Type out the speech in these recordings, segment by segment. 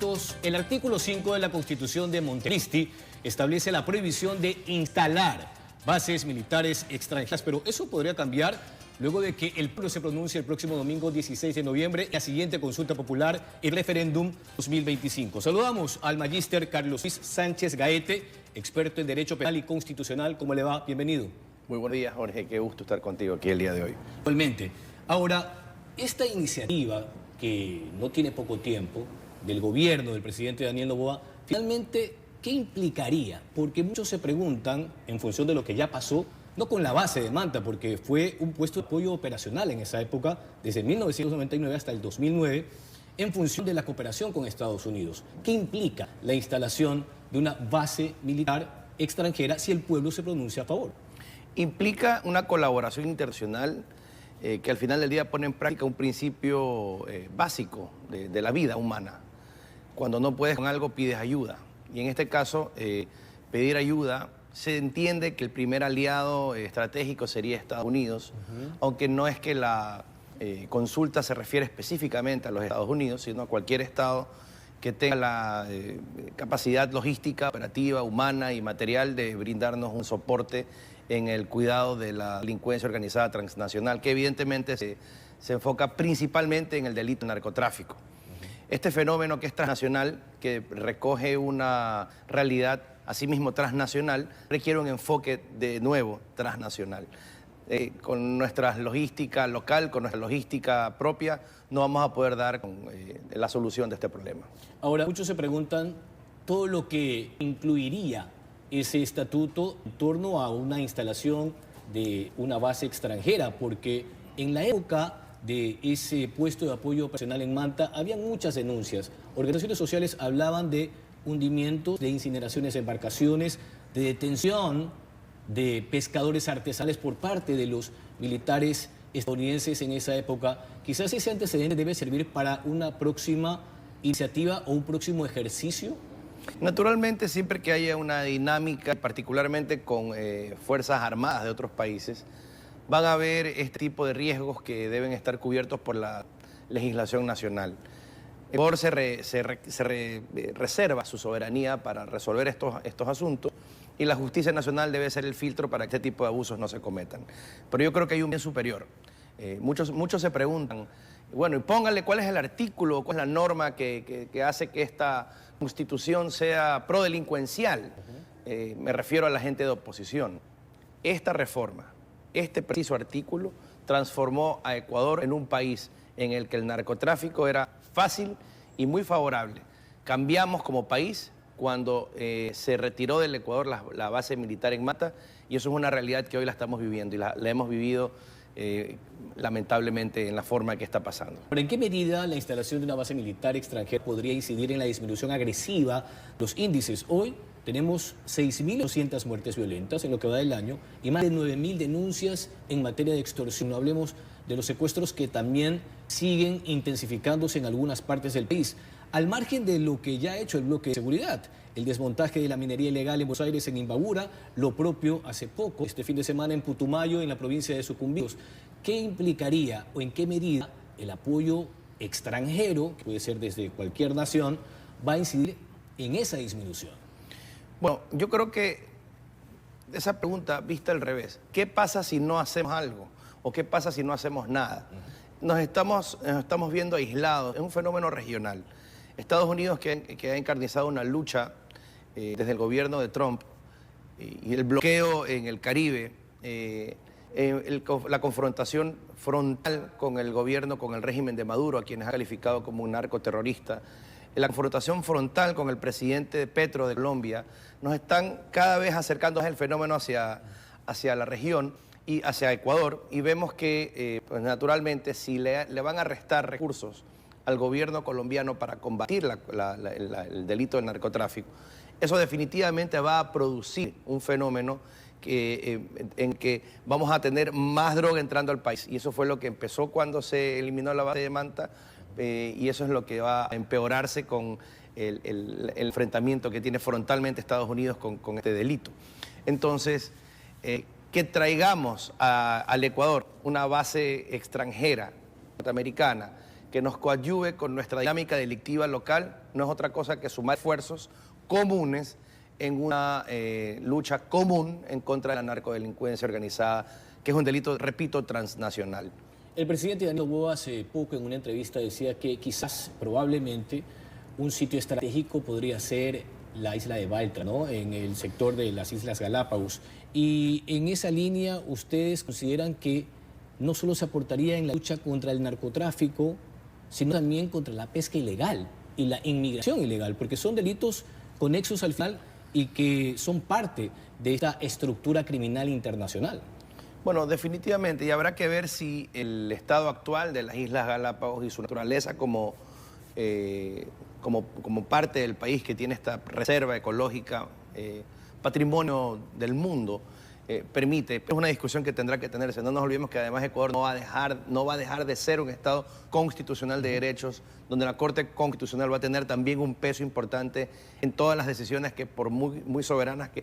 delitos, el artículo 5 de la Constitución de Montecristi establece la prohibición de instalar bases militares extranjeras, pero eso podría cambiar luego de que el pueblo se pronuncie el próximo domingo 16 de noviembre, la siguiente consulta popular y referéndum 2025. Saludamos al magíster Carlos Luis Sánchez Gaete, experto en Derecho Penal y Constitucional. ¿Cómo le va? Bienvenido. Muy buenos días, Jorge. Qué gusto estar contigo aquí el día de hoy. Igualmente. Ahora, esta iniciativa, que no tiene poco tiempo, del gobierno del presidente Daniel Noboa, finalmente, ¿qué implicaría? Porque muchos se preguntan, en función de lo que ya pasó, no con la base de Manta, porque fue un puesto de apoyo operacional en esa época, desde 1999 hasta el 2009, en función de la cooperación con Estados Unidos. ¿Qué implica la instalación de una base militar extranjera si el pueblo se pronuncia a favor? Implica una colaboración internacional que al final del día pone en práctica un principio básico de la vida humana. Cuando no puedes con algo, pides ayuda. Y en este caso, pedir ayuda, se entiende que el primer aliado estratégico sería Estados Unidos, aunque no es que la consulta se refiere específicamente a los Estados Unidos, sino a cualquier estado que tenga la capacidad logística, operativa, humana y material de brindarnos un soporte en el cuidado de la delincuencia organizada transnacional, que evidentemente se enfoca principalmente en el delito de narcotráfico. Este fenómeno que es transnacional, que recoge una realidad asimismo transnacional, requiere un enfoque de nuevo transnacional. Con nuestra logística local, con nuestra logística propia, no vamos a poder dar con la solución de este problema. Ahora, muchos se preguntan todo lo que incluiría ese estatuto en torno a una instalación de una base extranjera, porque en la época de ese puesto de apoyo operacional en Manta habían muchas denuncias. Organizaciones sociales hablaban de hundimientos, de incineraciones de embarcaciones, de detención de pescadores artesanales por parte de los militares estadounidenses en esa época. Quizás ese antecedente debe servir para una próxima iniciativa o un próximo ejercicio. Naturalmente, siempre que haya una dinámica, particularmente con fuerzas armadas de otros países, van a haber este tipo de riesgos que deben estar cubiertos por la legislación nacional. El Ecuador se reserva su soberanía para resolver estos asuntos y la justicia nacional debe ser el filtro para que este tipo de abusos no se cometan. Pero yo creo que hay un bien superior. Muchos se preguntan, bueno, y póngale cuál es el artículo, cuál es la norma que hace que esta constitución sea prodelincuencial. Me refiero a la gente de oposición. Esta reforma, este preciso artículo, transformó a Ecuador en un país en el que el narcotráfico era fácil y muy favorable. Cambiamos como país cuando se retiró del Ecuador la base militar en Manta, y eso es una realidad que hoy la estamos viviendo y la hemos vivido lamentablemente en la forma que está pasando. ¿Pero en qué medida la instalación de una base militar extranjera podría incidir en la disminución agresiva de los índices? Hoy tenemos 6.200 muertes violentas en lo que va del año y más de 9.000 denuncias en materia de extorsión. No hablemos de los secuestros que también siguen intensificándose en algunas partes del país. Al margen de lo que ya ha hecho el bloque de seguridad, el desmontaje de la minería ilegal en Buenos Aires, en Imbabura, lo propio hace poco, este fin de semana en Putumayo, en la provincia de Sucumbíos. ¿Qué implicaría o en qué medida el apoyo extranjero, que puede ser desde cualquier nación, va a incidir en esa disminución? Bueno, yo creo que esa pregunta vista al revés, ¿qué pasa si no hacemos algo? ¿O qué pasa si no hacemos nada? Nos estamos viendo aislados, es un fenómeno regional. Estados Unidos, que ha encarnizado una lucha desde el gobierno de Trump y el bloqueo en el Caribe, la confrontación frontal con el gobierno, con el régimen de Maduro, a quienes ha calificado como un narcoterrorista, la confrontación frontal con el presidente Petro de Colombia, nos están cada vez acercando el fenómeno hacia la región y hacia Ecuador, y vemos que pues naturalmente si le van a restar recursos al gobierno colombiano para combatir el delito del narcotráfico, eso definitivamente va a producir un fenómeno en que vamos a tener más droga entrando al país, y eso fue lo que empezó cuando se eliminó la base de Manta, y eso es lo que va a empeorarse con el enfrentamiento que tiene frontalmente Estados Unidos con este delito. Entonces, que traigamos al Ecuador una base extranjera, norteamericana, que nos coadyuve con nuestra dinámica delictiva local, no es otra cosa que sumar esfuerzos comunes en una lucha común en contra de la narcodelincuencia organizada, que es un delito, repito, transnacional. El presidente Daniel Noboa hace poco en una entrevista decía que quizás, probablemente, un sitio estratégico podría ser la isla de Baltra, ¿no? En el sector de las Islas Galápagos. Y en esa línea, ¿ustedes consideran que no solo se aportaría en la lucha contra el narcotráfico, sino también contra la pesca ilegal y la inmigración ilegal? Porque son delitos conexos al final y que son parte de esta estructura criminal internacional. Bueno, definitivamente, y habrá que ver si el estado actual de las Islas Galápagos y su naturaleza como parte del país que tiene esta reserva ecológica, patrimonio del mundo, permite. Es una discusión que tendrá que tenerse. No nos olvidemos que además Ecuador no va a dejar de ser un Estado constitucional de derechos, donde la Corte Constitucional va a tener también un peso importante en todas las decisiones que, por muy soberanas que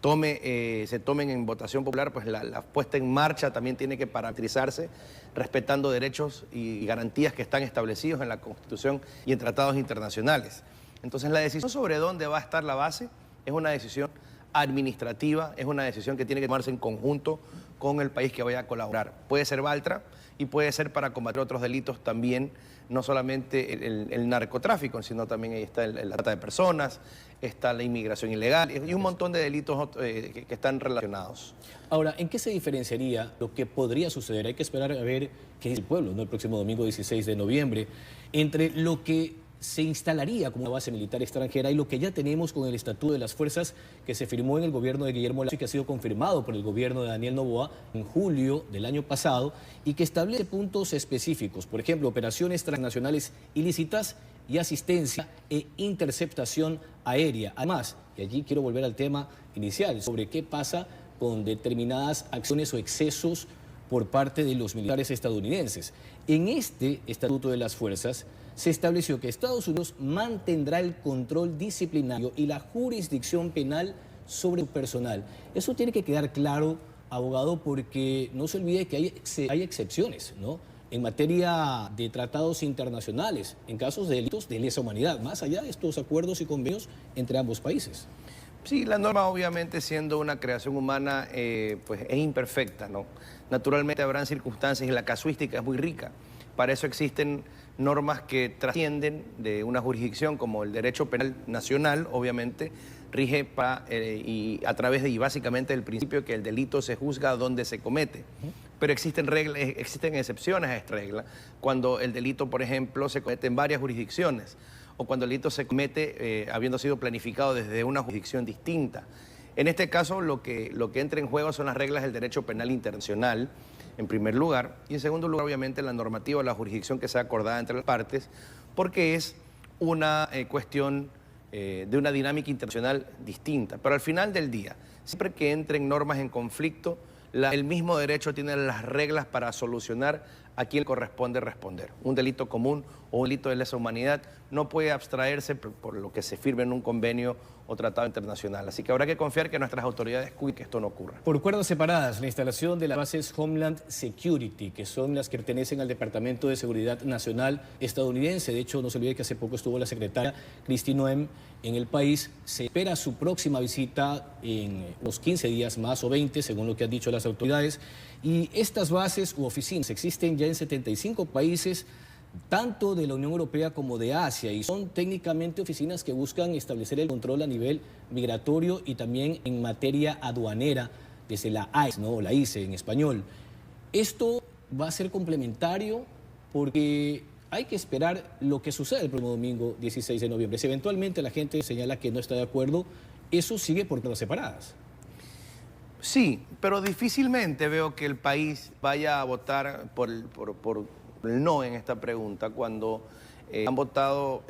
se tomen en votación popular, pues la puesta en marcha también tiene que parametrizarse respetando derechos y garantías que están establecidos en la Constitución y en tratados internacionales. Entonces, la decisión sobre dónde va a estar la base es una decisión administrativa, es una decisión que tiene que tomarse en conjunto con el país que vaya a colaborar. Puede ser Baltra y puede ser para combatir otros delitos también, no solamente el narcotráfico, sino también ahí está la trata de personas, está la inmigración ilegal y un montón de delitos que están relacionados. Ahora, ¿en qué se diferenciaría lo que podría suceder? Hay que esperar a ver qué dice el pueblo, ¿no? El próximo domingo 16 de noviembre, entre lo que se instalaría como una base militar extranjera y lo que ya tenemos con el Estatuto de las Fuerzas que se firmó en el gobierno de Guillermo Lasso y que ha sido confirmado por el gobierno de Daniel Noboa en julio del año pasado y que establece puntos específicos, por ejemplo, operaciones transnacionales ilícitas y asistencia e interceptación aérea. Además, y allí quiero volver al tema inicial, sobre qué pasa con determinadas acciones o excesos por parte de los militares estadounidenses. En este Estatuto de las Fuerzas se estableció que Estados Unidos mantendrá el control disciplinario y la jurisdicción penal sobre su personal. Eso tiene que quedar claro, abogado, porque no se olvide que hay excepciones, ¿no? En materia de tratados internacionales, en casos de delitos de lesa humanidad, más allá de estos acuerdos y convenios entre ambos países. Sí, la norma obviamente siendo una creación humana pues es imperfecta, ¿no? Naturalmente habrán circunstancias y la casuística es muy rica. Para eso existen normas que trascienden de una jurisdicción como el derecho penal nacional, obviamente, rige a través de y básicamente el principio que el delito se juzga donde se comete. Pero existen excepciones a esta regla cuando el delito, por ejemplo, se comete en varias jurisdicciones o cuando el delito se comete habiendo sido planificado desde una jurisdicción distinta. En este caso, lo que entra en juego son las reglas del derecho penal internacional, en primer lugar, y en segundo lugar, obviamente, la normativa o la jurisdicción que sea acordada entre las partes, porque es una cuestión de una dinámica internacional distinta. Pero al final del día, siempre que entren normas en conflicto, el mismo derecho tiene las reglas para solucionar a quien corresponde responder. Un delito común o un delito de lesa humanidad no puede abstraerse por lo que se firme en un convenio o tratado internacional. Así que habrá que confiar que nuestras autoridades cuiden que esto no ocurra. Por cuerdas separadas, la instalación de las bases Homeland Security, que son las que pertenecen al Departamento de Seguridad Nacional estadounidense. De hecho, no se olvide que hace poco estuvo la secretaria Kristi Noem en el país. Se espera su próxima visita en unos 15 días más o 20, según lo que han dicho las autoridades. Y estas bases u oficinas existen ya en 75 países, tanto de la Unión Europea como de Asia, y son técnicamente oficinas que buscan establecer el control a nivel migratorio y también en materia aduanera, desde la ICE, ¿no? La ICE en español. Esto va a ser complementario porque hay que esperar lo que suceda el próximo domingo 16 de noviembre. Si eventualmente la gente señala que no está de acuerdo, eso sigue por cuerdas separadas. Sí, pero difícilmente veo que el país vaya a votar por el no en esta pregunta cuando han votado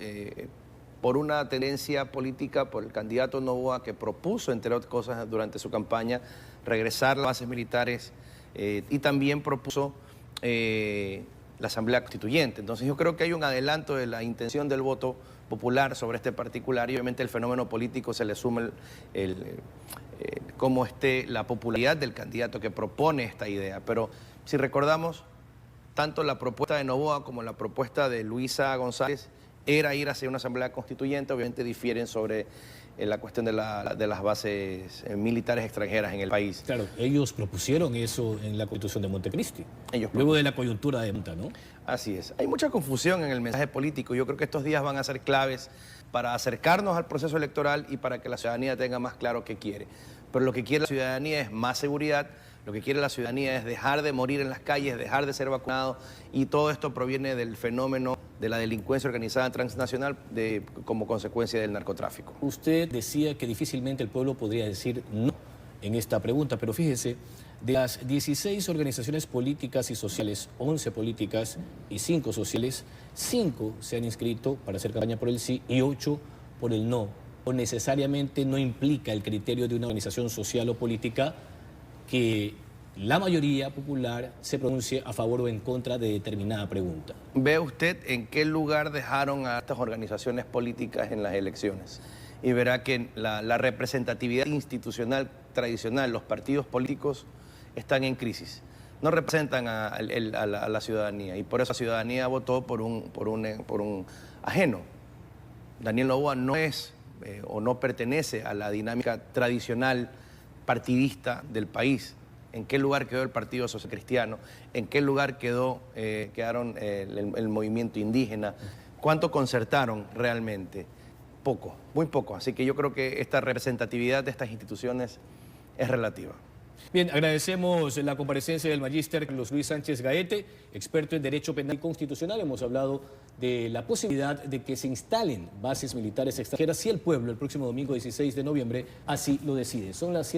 por una tendencia política por el candidato Noboa, que propuso, entre otras cosas, durante su campaña, regresar las bases militares y también propuso la Asamblea Constituyente. Entonces yo creo que hay un adelanto de la intención del voto popular sobre este particular y obviamente el fenómeno político se le suma cómo esté la popularidad del candidato que propone esta idea. Pero si recordamos, tanto la propuesta de Noboa como la propuesta de Luisa González era ir hacia una asamblea constituyente. Obviamente difieren sobre la cuestión de las bases militares extranjeras en el país. Claro, ellos propusieron eso en la Constitución de Montecristi, Ellos luego de la coyuntura de Monta, ¿no? Así es. Hay mucha confusión en el mensaje político. Yo creo que estos días van a ser claves para acercarnos al proceso electoral y para que la ciudadanía tenga más claro qué quiere. Pero lo que quiere la ciudadanía es más seguridad, lo que quiere la ciudadanía es dejar de morir en las calles, dejar de ser vacunados, y todo esto proviene del fenómeno de la delincuencia organizada transnacional como consecuencia del narcotráfico. Usted decía que difícilmente el pueblo podría decir no en esta pregunta, pero fíjese, de las 16 organizaciones políticas y sociales, 11 políticas y 5 sociales, 5 se han inscrito para hacer campaña por el sí y 8 por el no. O necesariamente no implica el criterio de una organización social o política que la mayoría popular se pronuncie a favor o en contra de determinada pregunta. ¿Ve usted en qué lugar dejaron a estas organizaciones políticas en las elecciones? Y verá que la representatividad institucional tradicional, los partidos políticos están en crisis. No representan a la ciudadanía, y por eso la ciudadanía votó por un ajeno. Daniel Noboa no es o no pertenece a la dinámica tradicional partidista del país. ¿En qué lugar quedó el Partido Social Cristiano? ¿En qué lugar quedaron el movimiento indígena? ¿Cuánto concertaron realmente? Poco, muy poco. Así que yo creo que esta representatividad de estas instituciones es relativa. Bien, agradecemos la comparecencia del magíster Carlos Luis Sánchez Gaete, experto en Derecho Penal y Constitucional. Hemos hablado de la posibilidad de que se instalen bases militares extranjeras si el pueblo el próximo domingo 16 de noviembre así lo decide. Son las